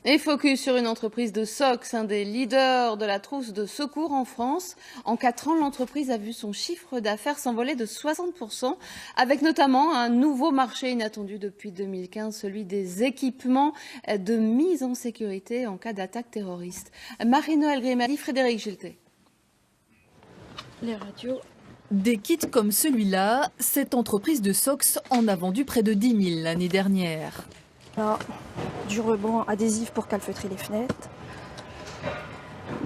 Et focus sur une entreprise de SOX, un des leaders de la trousse de secours en France. En 4 ans, l'entreprise a vu son chiffre d'affaires s'envoler de 60%, avec notamment un nouveau marché inattendu depuis 2015, celui des équipements de mise en sécurité en cas d'attaque terroriste. Marie-Noël Grimaldi, Frédéric Giltet. Les radios. Des kits comme celui-là, cette entreprise de SOX en a vendu près de 10 000 l'année dernière. Là, du ruban adhésif pour calfeutrer les fenêtres,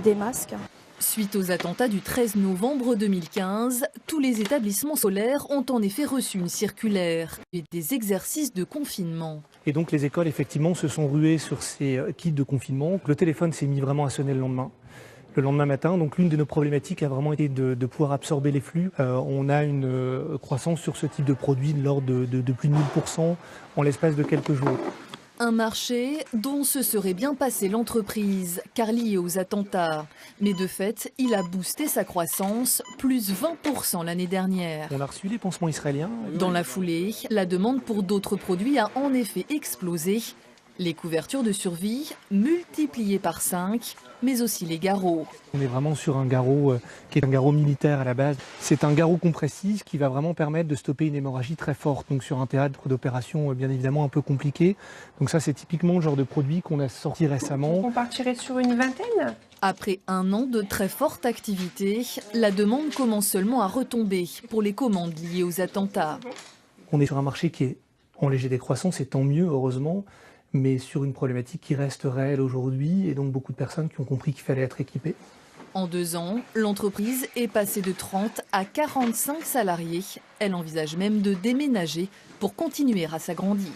des masques. Suite aux attentats du 13 novembre 2015, tous les établissements scolaires ont en effet reçu une circulaire et des exercices de confinement. Et donc les écoles effectivement se sont ruées sur ces kits de confinement. Le téléphone s'est mis vraiment à sonner le lendemain matin. Donc l'une de nos problématiques a vraiment été de pouvoir absorber les flux. On a une croissance sur ce type de produit de l'ordre de plus de 1000% en l'espace de quelques jours. Un marché dont se serait bien passé l'entreprise, car lié aux attentats. Mais de fait, il a boosté sa croissance, plus 20% l'année dernière. On a reçu les pansements israéliens. Dans la foulée, la demande pour d'autres produits a en effet explosé. Les couvertures de survie multipliées par 5, mais aussi les garrots. On est vraiment sur un garrot qui est un garrot militaire à la base. C'est un garrot compressif qui va vraiment permettre de stopper une hémorragie très forte. Donc sur un théâtre d'opération bien évidemment un peu compliqué. Donc ça c'est typiquement le genre de produit qu'on a sorti récemment. On partirait sur une vingtaine. Après un an de très forte activité, la demande commence seulement à retomber pour les commandes liées aux attentats. On est sur un marché qui est en léger décroissance et tant mieux heureusement. Mais sur une problématique qui reste réelle aujourd'hui et donc beaucoup de personnes qui ont compris qu'il fallait être équipé. En 2 ans, l'entreprise est passée de 30 à 45 salariés. Elle envisage même de déménager pour continuer à s'agrandir.